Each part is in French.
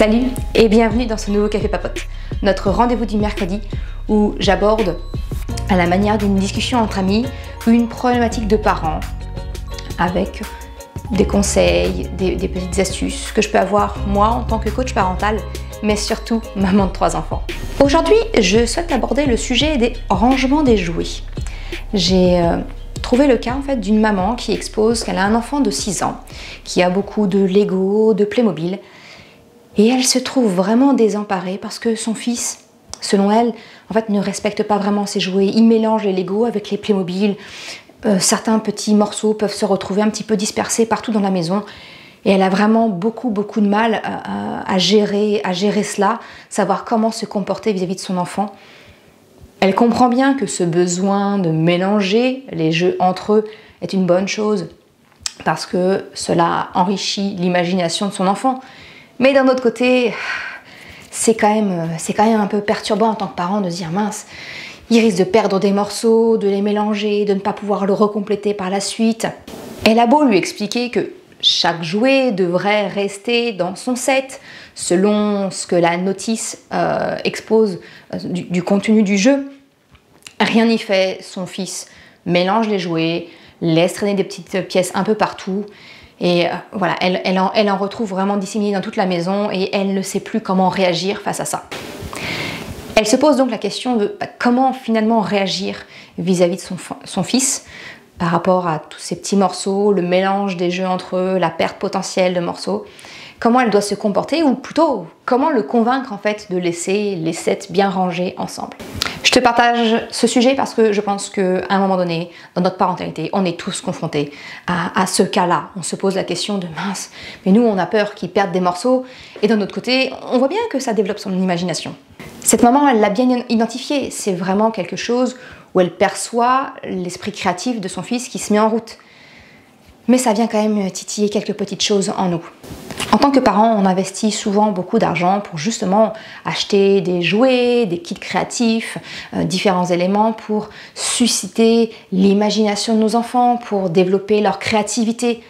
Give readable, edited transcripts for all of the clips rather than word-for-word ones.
Salut et bienvenue dans ce nouveau Café Papote, notre rendez-vous du mercredi où j'aborde à la manière d'une discussion entre amis une problématique de parents avec des conseils, des petites astuces que je peux avoir moi en tant que coach parental, mais surtout maman de 3 enfants. Aujourd'hui, je souhaite aborder le sujet des rangements des jouets. J'ai trouvé le cas en fait d'une maman qui expose qu'elle a un enfant de 6 ans, qui a beaucoup de Lego, de Playmobil, et elle se trouve vraiment désemparée parce que son fils, selon elle, en fait, ne respecte pas vraiment ses jouets. Il mélange les Lego avec les Playmobil. Certains petits morceaux peuvent se retrouver un petit peu dispersés partout dans la maison. Et elle a vraiment beaucoup de mal à gérer cela, savoir comment se comporter vis-à-vis de son enfant. Elle comprend bien que ce besoin de mélanger les jeux entre eux est une bonne chose parce que cela enrichit l'imagination de son enfant. Mais d'un autre côté, c'est quand même un peu perturbant en tant que parent de se dire mince, il risque de perdre des morceaux, de les mélanger, de ne pas pouvoir le recompléter par la suite. Elle a beau lui expliquer que chaque jouet devrait rester dans son set selon ce que la notice expose du contenu du jeu. Rien n'y fait, son fils mélange les jouets, laisse traîner des petites pièces un peu partout. Et voilà, elle en retrouve vraiment disséminée dans toute la maison et elle ne sait plus comment réagir face à ça. Elle se pose donc la question de comment finalement réagir vis-à-vis de son fils par rapport à tous ces petits morceaux, le mélange des jeux entre eux, la perte potentielle de morceaux. Comment elle doit se comporter ou plutôt comment le convaincre en fait de laisser les sets bien rangés ensemble. Je te partage ce sujet parce que je pense qu'à un moment donné, dans notre parentalité, on est tous confrontés à ce cas-là. On se pose la question de mince, mais nous on a peur qu'ils perdent des morceaux et d'un autre côté, on voit bien que ça développe son imagination. Cette maman, elle l'a bien identifié, c'est vraiment quelque chose où elle perçoit l'esprit créatif de son fils qui se met en route. Mais ça vient quand même titiller quelques petites choses en nous. En tant que parent, on investit souvent beaucoup d'argent pour justement acheter des jouets, des kits créatifs, différents éléments pour susciter l'imagination de nos enfants, pour développer leur créativité.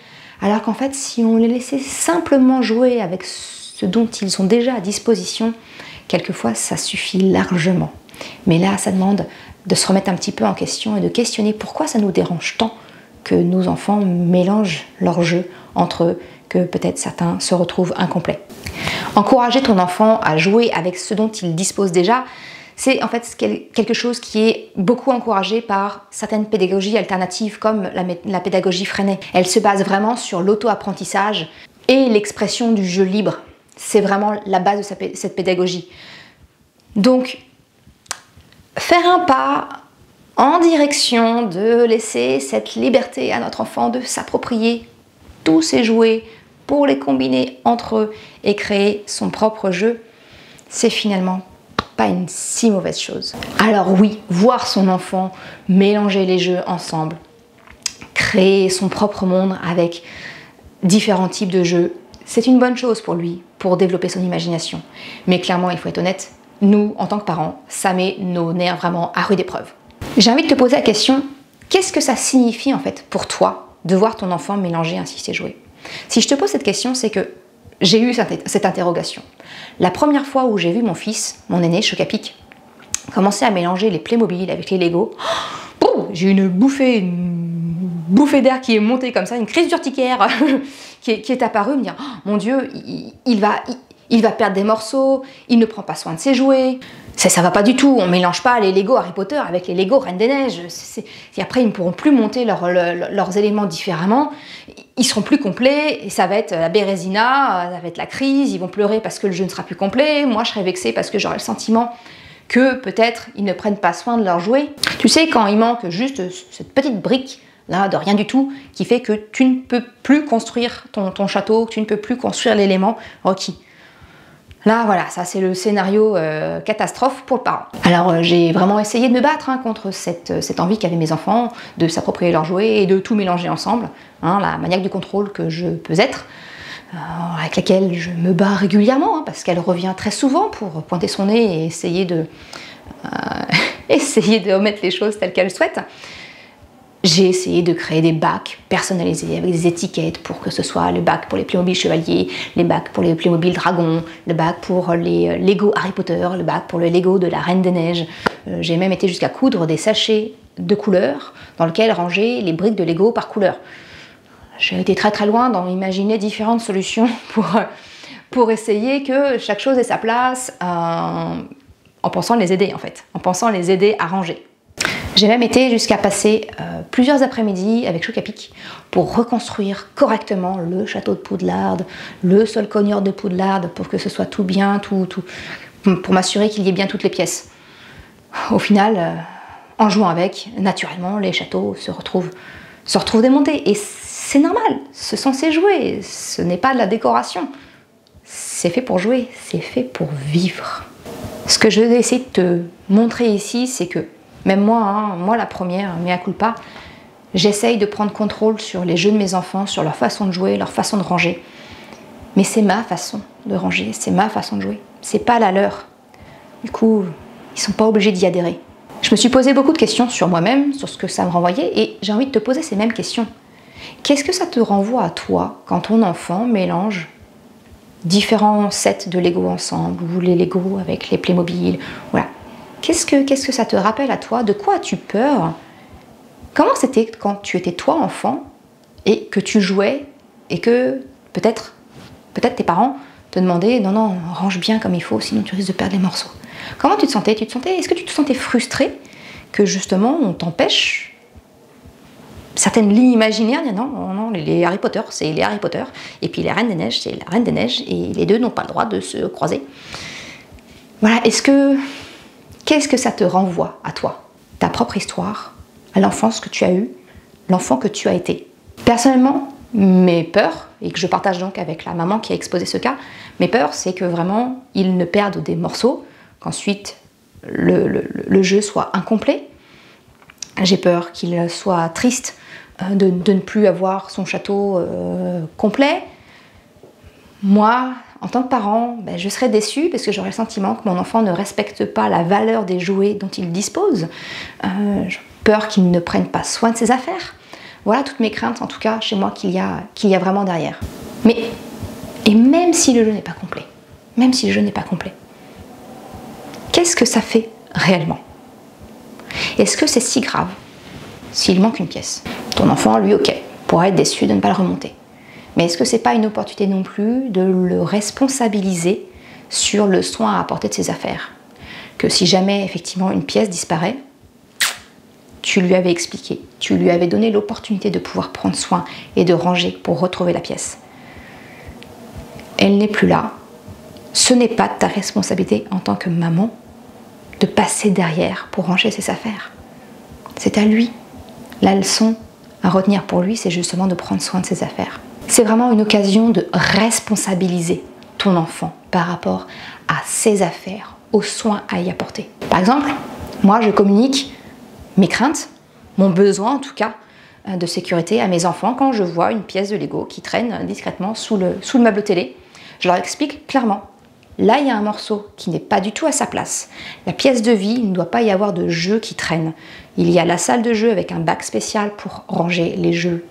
Alors qu'en fait, si on les laissait simplement jouer avec ce dont ils ont déjà à disposition, quelquefois ça suffit largement. Mais là, ça demande de se remettre un petit peu en question et de questionner pourquoi ça nous dérange tant que nos enfants mélangent leurs jeux entre eux, que peut-être certains se retrouvent incomplets. Encourager ton enfant à jouer avec ce dont il dispose déjà, c'est en fait quelque chose qui est beaucoup encouragé par certaines pédagogies alternatives comme la pédagogie Freinet. Elle se base vraiment sur l'auto-apprentissage et l'expression du jeu libre. C'est vraiment la base de cette pédagogie. Donc, faire un pas en direction de laisser cette liberté à notre enfant de s'approprier tous ses jouets pour les combiner entre eux et créer son propre jeu, c'est finalement pas une si mauvaise chose. Alors oui, voir son enfant mélanger les jeux ensemble, créer son propre monde avec différents types de jeux, c'est une bonne chose pour lui, pour développer son imagination. Mais clairement, il faut être honnête, nous, en tant que parents, ça met nos nerfs vraiment à rude épreuve. J'ai envie de te poser la question, qu'est-ce que ça signifie en fait pour toi de voir ton enfant mélanger ainsi ses jouets? Si je te pose cette question, c'est que j'ai eu cette interrogation. La première fois où j'ai vu mon fils, mon aîné, Chocapic, commencer à mélanger les Playmobil avec les Lego, j'ai eu une bouffée d'air qui est montée comme ça, une crise d'urticaire qui est apparue, me dire oh, mon Dieu, il va perdre des morceaux, il ne prend pas soin de ses jouets. Ça va pas du tout, on mélange pas les Lego Harry Potter avec les Lego Reine des Neiges. Et après, ils ne pourront plus monter leurs éléments différemment. Ils seront plus complets et ça va être la bérésina, ça va être la crise, ils vont pleurer parce que le jeu ne sera plus complet. Moi, je serai vexée parce que j'aurai le sentiment que peut-être ils ne prennent pas soin de leurs jouets. Tu sais, quand il manque juste cette petite brique là, de rien du tout, qui fait que tu ne peux plus construire ton château, que tu ne peux plus construire l'élément requis. Là, voilà, ça c'est le scénario catastrophe pour le parent. Alors j'ai vraiment essayé de me battre contre cette envie qu'avaient mes enfants de s'approprier leurs jouets et de tout mélanger ensemble, la maniaque du contrôle que je peux être, avec laquelle je me bats régulièrement, parce qu'elle revient très souvent pour pointer son nez et essayer de remettre les choses telles qu'elle souhaite. J'ai essayé de créer des bacs personnalisés avec des étiquettes pour que ce soit le bac pour les Playmobil Chevaliers, les bacs pour les Playmobil Dragons, le bac pour les Lego Harry Potter, le bac pour le Lego de la Reine des Neiges. J'ai même été jusqu'à coudre des sachets de couleurs dans lesquels ranger les briques de Lego par couleur. J'ai été très très loin dans imaginer différentes solutions pour essayer que chaque chose ait sa place en pensant les aider en fait, en pensant les aider à ranger. J'ai même été jusqu'à passer plusieurs après-midi avec Choc-à-Pic pour reconstruire correctement le château de Poudlard, le sol cogneur de Poudlard, pour que ce soit tout bien, pour m'assurer qu'il y ait bien toutes les pièces. Au final, en jouant avec, naturellement, les châteaux se retrouvent démontés. Et c'est normal, c'est censé jouer, ce n'est pas de la décoration. C'est fait pour jouer, c'est fait pour vivre. Ce que je vais essayer de te montrer ici, c'est que même moi, moi la première, mea culpa, j'essaye de prendre contrôle sur les jeux de mes enfants, sur leur façon de jouer, leur façon de ranger. Mais c'est ma façon de ranger, c'est ma façon de jouer, c'est pas la leur. Du coup, ils sont pas obligés d'y adhérer. Je me suis posé beaucoup de questions sur moi-même, sur ce que ça me renvoyait, et j'ai envie de te poser ces mêmes questions. Qu'est-ce que ça te renvoie à toi quand ton enfant mélange différents sets de Lego ensemble, ou les Lego avec les Playmobil, voilà. Qu'est-ce que ça te rappelle à toi? De quoi as-tu peur? Comment c'était quand tu étais toi enfant et que tu jouais et que peut-être tes parents te demandaient non, range bien comme il faut, sinon tu risques de perdre les morceaux. Comment tu te sentais? Est-ce que tu te sentais frustré que justement on t'empêche certaines lignes imaginaires? Non, les Harry Potter, c'est les Harry Potter, et puis les Reines des Neiges, c'est la Reine des Neiges, et les deux n'ont pas le droit de se croiser. Voilà, qu'est-ce que ça te renvoie à toi? Ta propre histoire, à l'enfance que tu as eue, l'enfant que tu as été. Personnellement, mes peurs, et que je partage donc avec la maman qui a exposé ce cas, mes peurs, c'est que vraiment, ils ne perdent des morceaux, qu'ensuite le jeu soit incomplet. J'ai peur qu'il soit triste de ne plus avoir son château complet. Moi, en tant que parent, je serais déçue parce que j'aurais le sentiment que mon enfant ne respecte pas la valeur des jouets dont il dispose. J'ai peur qu'il ne prenne pas soin de ses affaires. Voilà toutes mes craintes, en tout cas, chez moi, qu'il y a vraiment derrière. Et même si le jeu n'est pas complet, qu'est-ce que ça fait réellement? Est-ce que c'est si grave s'il manque une pièce? Ton enfant, lui, ok, pourrait être déçu de ne pas le remonter. Mais est-ce que c'est pas une opportunité non plus de le responsabiliser sur le soin à apporter de ses affaires? Que si jamais effectivement une pièce disparaît, tu lui avais expliqué, tu lui avais donné l'opportunité de pouvoir prendre soin et de ranger pour retrouver la pièce. Elle n'est plus là. Ce n'est pas ta responsabilité en tant que maman de passer derrière pour ranger ses affaires. C'est à lui. La leçon à retenir pour lui, c'est justement de prendre soin de ses affaires. C'est vraiment une occasion de responsabiliser ton enfant par rapport à ses affaires, aux soins à y apporter. Par exemple, moi je communique mes craintes, mon besoin en tout cas de sécurité à mes enfants quand je vois une pièce de Lego qui traîne discrètement sous le meuble télé. Je leur explique clairement, là il y a un morceau qui n'est pas du tout à sa place. La pièce de vie, il ne doit pas y avoir de jeux qui traînent. Il y a la salle de jeu avec un bac spécial pour ranger les jeux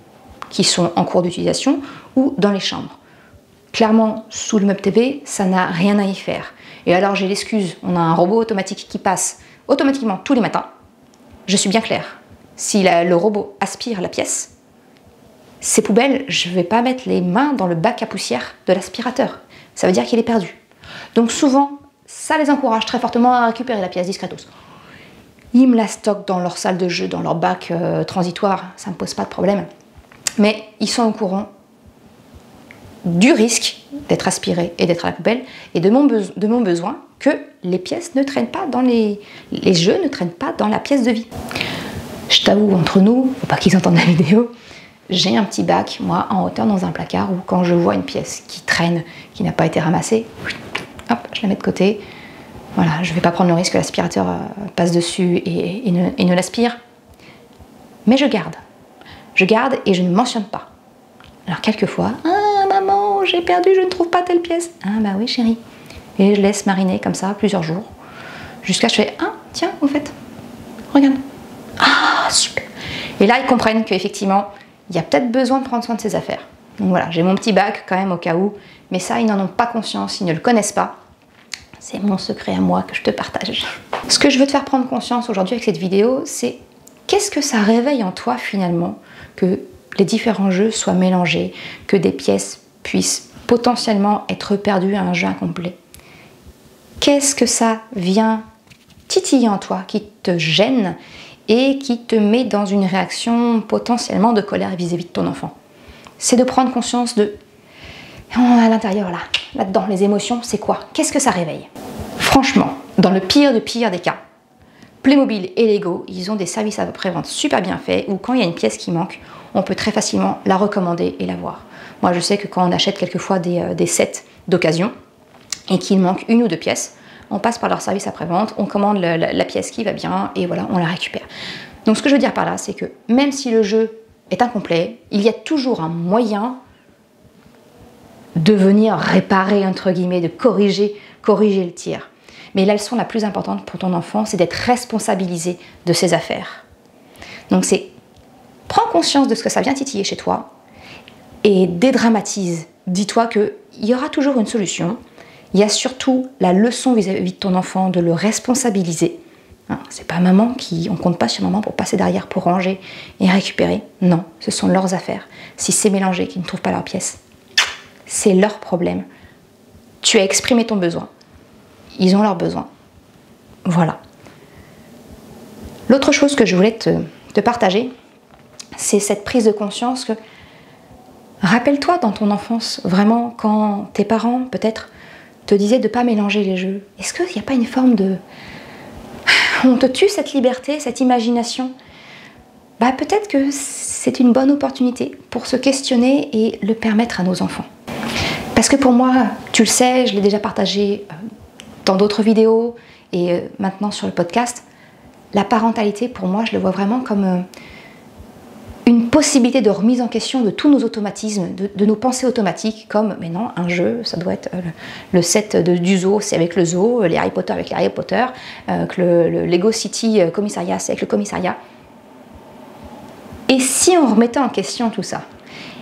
qui sont en cours d'utilisation ou dans les chambres. Clairement, sous le meuble TV, ça n'a rien à y faire. Et alors j'ai l'excuse, on a un robot automatique qui passe automatiquement tous les matins. Je suis bien claire, si le robot aspire la pièce, ces poubelles, je ne vais pas mettre les mains dans le bac à poussière de l'aspirateur. Ça veut dire qu'il est perdu. Donc souvent, ça les encourage très fortement à récupérer la pièce discretos. Ils me la stockent dans leur salle de jeu, dans leur bac transitoire, ça ne me pose pas de problème. Mais ils sont au courant du risque d'être aspiré et d'être à la poubelle et de mon besoin que les pièces ne traînent pas dans les jeux ne traînent pas dans la pièce de vie. Je t'avoue, entre nous, faut pas qu'ils entendent la vidéo, j'ai un petit bac, moi, en hauteur dans un placard où quand je vois une pièce qui traîne, qui n'a pas été ramassée, hop, je la mets de côté. Voilà, je ne vais pas prendre le risque que l'aspirateur passe dessus et ne l'aspire. Mais je garde. Je garde et je ne mentionne pas. Alors quelquefois, ah maman, j'ai perdu, je ne trouve pas telle pièce. Ah bah oui chérie. Et je laisse mariner comme ça plusieurs jours. Jusqu'à ce que je fais, ah tiens, au fait, regarde. Ah super. Et là, ils comprennent qu'effectivement, il y a peut-être besoin de prendre soin de ses affaires. Donc voilà, j'ai mon petit bac quand même au cas où, mais ça, ils n'en ont pas conscience, ils ne le connaissent pas. C'est mon secret à moi que je te partage. Ce que je veux te faire prendre conscience aujourd'hui avec cette vidéo, c'est qu'est-ce que ça réveille en toi finalement que les différents jeux soient mélangés, que des pièces puissent potentiellement être perdues à un jeu incomplet. Qu'est-ce que ça vient titiller en toi qui te gêne et qui te met dans une réaction potentiellement de colère vis-à-vis de ton enfant? C'est de prendre conscience de à l'intérieur là-dedans, les émotions, c'est quoi? Qu'est-ce que ça réveille? Franchement, dans le pire des cas, Playmobil et Lego, ils ont des services après-vente super bien faits où quand il y a une pièce qui manque, on peut très facilement la recommander et la voir. Moi, je sais que quand on achète quelquefois des sets d'occasion et qu'il manque une ou deux pièces, on passe par leur service après-vente, on commande la pièce qui va bien et voilà, on la récupère. Donc ce que je veux dire par là, c'est que même si le jeu est incomplet, il y a toujours un moyen de venir réparer, entre guillemets, de corriger le tir. Mais la leçon la plus importante pour ton enfant, c'est d'être responsabilisé de ses affaires. Donc c'est, prends conscience de ce que ça vient titiller chez toi et dédramatise. Dis-toi qu'il y aura toujours une solution. Il y a surtout la leçon vis-à-vis de ton enfant, de le responsabiliser. Hein, c'est pas maman on compte pas sur maman pour passer derrière, pour ranger et récupérer. Non, ce sont leurs affaires. Si c'est mélangé, qu'ils ne trouvent pas leur pièce, c'est leur problème. Tu as exprimé ton besoin. Ils ont leurs besoins. Voilà. L'autre chose que je voulais te partager, c'est cette prise de conscience que, rappelle-toi dans ton enfance, vraiment, quand tes parents, peut-être, te disaient de ne pas mélanger les jeux. Est-ce qu'il n'y a pas une forme de... On te tue cette liberté, cette imagination? Bah, peut-être que c'est une bonne opportunité pour se questionner et le permettre à nos enfants. Parce que pour moi, tu le sais, je l'ai déjà partagé dans d'autres vidéos et maintenant sur le podcast, la parentalité, pour moi, je le vois vraiment comme une possibilité de remise en question de tous nos automatismes, de nos pensées automatiques, comme, mais non, un jeu, ça doit être le set du zoo, c'est avec le zoo, les Harry Potter avec les Harry Potter, que le Lego City commissariat, c'est avec le commissariat. Et si on remettait en question tout ça,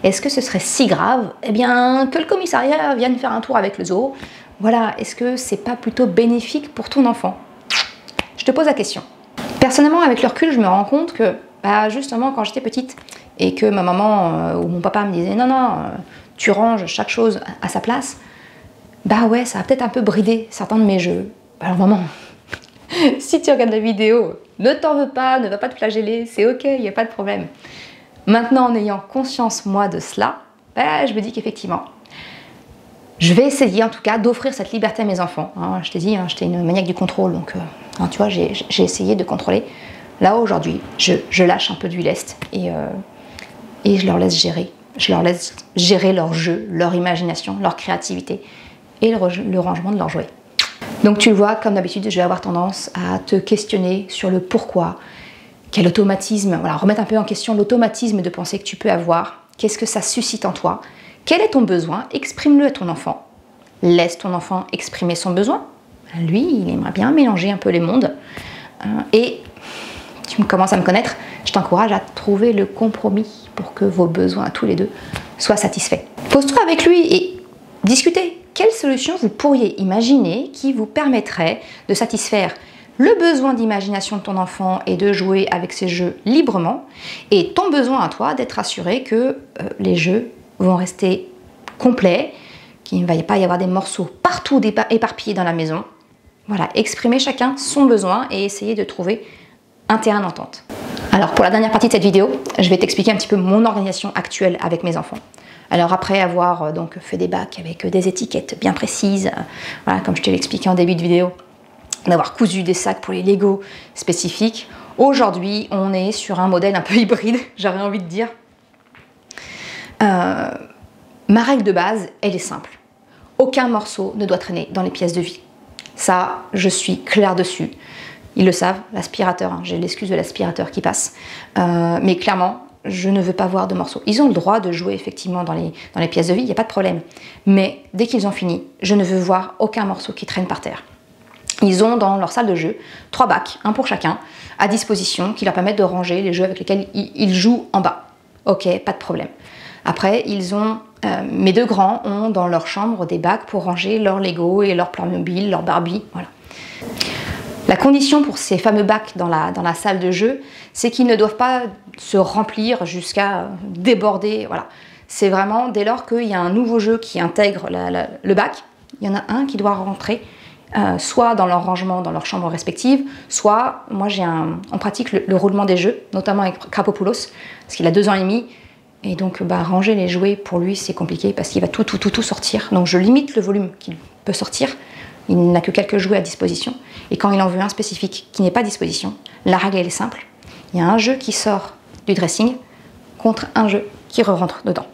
est-ce que ce serait si grave, eh bien, que le commissariat vienne faire un tour avec le zoo? Voilà, est-ce que c'est pas plutôt bénéfique pour ton enfant? Je te pose la question. Personnellement, avec le recul, je me rends compte que, bah, justement, quand j'étais petite et que ma maman ou mon papa me disait non, non, tu ranges chaque chose à sa place, bah ouais, ça a peut-être un peu bridé certains de mes jeux. Alors maman, si tu regardes la vidéo, ne t'en veux pas, ne va pas te flageller, c'est ok, il n'y a pas de problème. Maintenant, en ayant conscience, moi, de cela, bah, je me dis qu'effectivement, je vais essayer, en tout cas, d'offrir cette liberté à mes enfants. Hein, je t'ai dit, hein, j'étais une maniaque du contrôle, donc, tu vois, j'ai essayé de contrôler. Là, aujourd'hui, je lâche un peu du lest et je leur laisse gérer. Je leur laisse gérer leur jeu, leur imagination, leur créativité et le rangement de leurs jouets. Donc, tu le vois, comme d'habitude, je vais avoir tendance à te questionner sur le pourquoi. Quel automatisme, voilà, remettre un peu en question l'automatisme de pensée que tu peux avoir. Qu'est-ce que ça suscite en toi? Quel est ton besoin? Exprime-le à ton enfant. Laisse ton enfant exprimer son besoin. Lui, il aimerait bien mélanger un peu les mondes. Et tu commences à me connaître, je t'encourage à trouver le compromis pour que vos besoins à tous les deux soient satisfaits. Pose-toi avec lui et discutez. Quelle solution vous pourriez imaginer qui vous permettrait de satisfaire le besoin d'imagination de ton enfant et de jouer avec ses jeux librement, et ton besoin à toi d'être assuré que les jeux vont rester complets, qu'il ne va pas y avoir des morceaux partout éparpillés dans la maison. Voilà, exprimer chacun son besoin et essayer de trouver un terrain d'entente. Alors pour la dernière partie de cette vidéo, je vais t'expliquer un petit peu mon organisation actuelle avec mes enfants. Alors après avoir donc fait des bacs avec des étiquettes bien précises, voilà, comme je te l'ai expliqué en début de vidéo, d'avoir cousu des sacs pour les Lego spécifiques. Aujourd'hui, on est sur un modèle un peu hybride, j'aurais envie de dire. Ma règle de base, elle est simple. Aucun morceau ne doit traîner dans les pièces de vie. Ça, je suis claire dessus. Ils le savent, l'aspirateur, hein, j'ai l'excuse de l'aspirateur qui passe. Mais clairement, je ne veux pas voir de morceaux. Ils ont le droit de jouer effectivement dans les pièces de vie, il n'y a pas de problème. Mais dès qu'ils ont fini, je ne veux voir aucun morceau qui traîne par terre. ils ont dans leur salle de jeu 3 bacs, un pour chacun, à disposition, qui leur permettent de ranger les jeux avec lesquels ils jouent en bas. Ok, pas de problème. Après, mes 2 grands ont dans leur chambre des bacs pour ranger leurs Lego et leurs Playmobil, leurs Barbie, voilà. La condition pour ces fameux bacs dans la salle de jeu, c'est qu'ils ne doivent pas se remplir jusqu'à déborder, voilà. C'est vraiment dès lors qu'il y a un nouveau jeu qui intègre le bac, il y en a un qui doit rentrer soit dans leur rangement, dans leur chambre respective, soit, moi on pratique le roulement des jeux, notamment avec Krapopoulos, parce qu'il a 2 ans et demi, et donc ranger les jouets pour lui c'est compliqué parce qu'il va tout sortir, donc je limite le volume qu'il peut sortir, il n'a que quelques jouets à disposition, et quand il en veut un spécifique qui n'est pas à disposition, la règle elle est simple, il y a un jeu qui sort du dressing contre un jeu qui re-rentre dedans.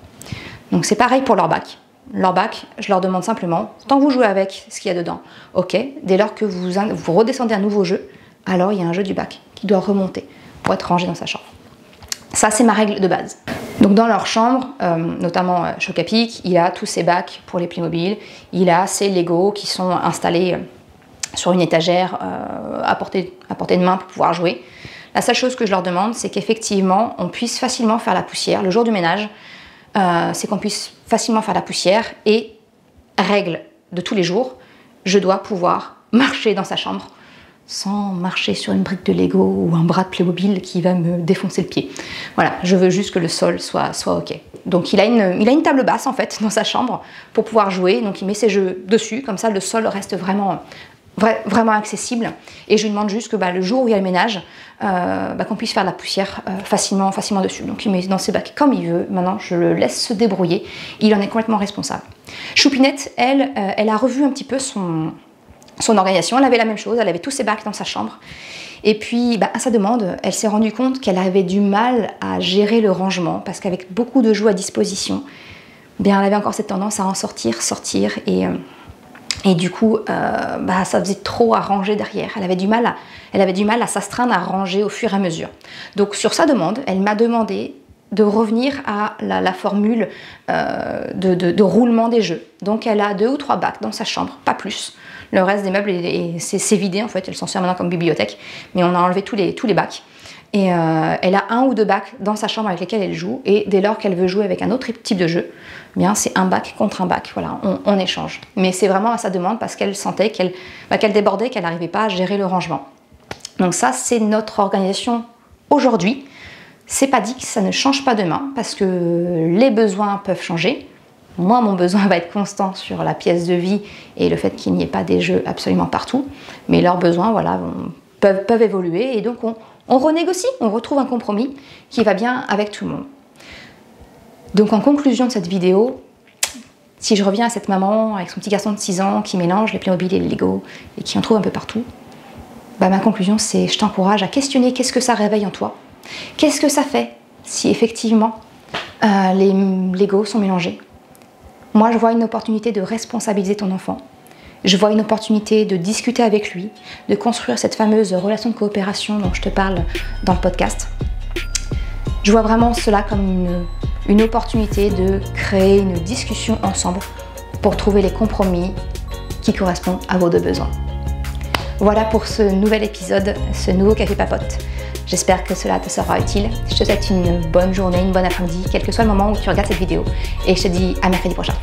Donc c'est pareil pour leur bac. Leur bac, je leur demande simplement, tant que vous jouez avec ce qu'il y a dedans, ok, dès lors que vous redescendez un nouveau jeu, alors il y a un jeu du bac qui doit remonter pour être rangé dans sa chambre. Ça, c'est ma règle de base. Donc dans leur chambre, notamment Chocapic, il a tous ses bacs pour les Playmobil, il a ses Lego qui sont installés sur une étagère à portée de main pour pouvoir jouer. La seule chose que je leur demande, c'est qu'effectivement, on puisse facilement faire la poussière. Le jour du ménage, c'est qu'on puisse facilement faire la poussière, et règle de tous les jours, je dois pouvoir marcher dans sa chambre sans marcher sur une brique de Lego ou un bras de Playmobil qui va me défoncer le pied. Voilà, je veux juste que le sol soit ok. Donc il a une table basse en fait dans sa chambre pour pouvoir jouer, donc il met ses jeux dessus, comme ça le sol reste vraiment accessible, et je lui demande juste que le jour où il y a le ménage, qu'on puisse faire la poussière facilement dessus. Donc il met dans ses bacs comme il veut, maintenant je le laisse se débrouiller, il en est complètement responsable. Choupinette, elle a revu un petit peu son organisation, elle avait la même chose, elle avait tous ses bacs dans sa chambre, et puis à sa demande, elle s'est rendue compte qu'elle avait du mal à gérer le rangement, parce qu'avec beaucoup de jouets à disposition, elle avait encore cette tendance à en sortir, et du coup, ça faisait trop à ranger derrière. Elle avait du mal à s'astreindre à ranger au fur et à mesure. Donc sur sa demande, elle m'a demandé de revenir à la formule de roulement des jeux. Donc elle a 2 ou 3 bacs dans sa chambre, pas plus. Le reste des meubles, c'est vidé en fait, elle s'en sert maintenant comme bibliothèque, mais on a enlevé tous les bacs. Et elle a 1 ou 2 bacs dans sa chambre avec lesquels elle joue, et dès lors qu'elle veut jouer avec un autre type de jeu, c'est un bac contre un bac, voilà, on échange. Mais c'est vraiment à sa demande parce qu'elle sentait qu'elle débordait, qu'elle n'arrivait pas à gérer le rangement. Donc ça, c'est notre organisation aujourd'hui. C'est pas dit que ça ne change pas demain, parce que les besoins peuvent changer. Moi, mon besoin va être constant sur la pièce de vie et le fait qu'il n'y ait pas des jeux absolument partout, mais leurs besoins, voilà, peuvent évoluer, et donc on renégocie, on retrouve un compromis qui va bien avec tout le monde. Donc en conclusion de cette vidéo, si je reviens à cette maman avec son petit garçon de 6 ans qui mélange les Playmobil et les Lego et qui en trouve un peu partout, ma conclusion c'est: je t'encourage à questionner qu'est-ce que ça réveille en toi. Qu'est-ce que ça fait si effectivement les Lego sont mélangés? Moi je vois une opportunité de responsabiliser ton enfant. Je vois une opportunité de discuter avec lui, de construire cette fameuse relation de coopération dont je te parle dans le podcast. Je vois vraiment cela comme une opportunité de créer une discussion ensemble pour trouver les compromis qui correspondent à vos 2 besoins. Voilà pour ce nouvel épisode, ce nouveau Café Papote. J'espère que cela te sera utile. Je te souhaite une bonne journée, une bonne après-midi, quel que soit le moment où tu regardes cette vidéo. Et je te dis à mercredi prochain.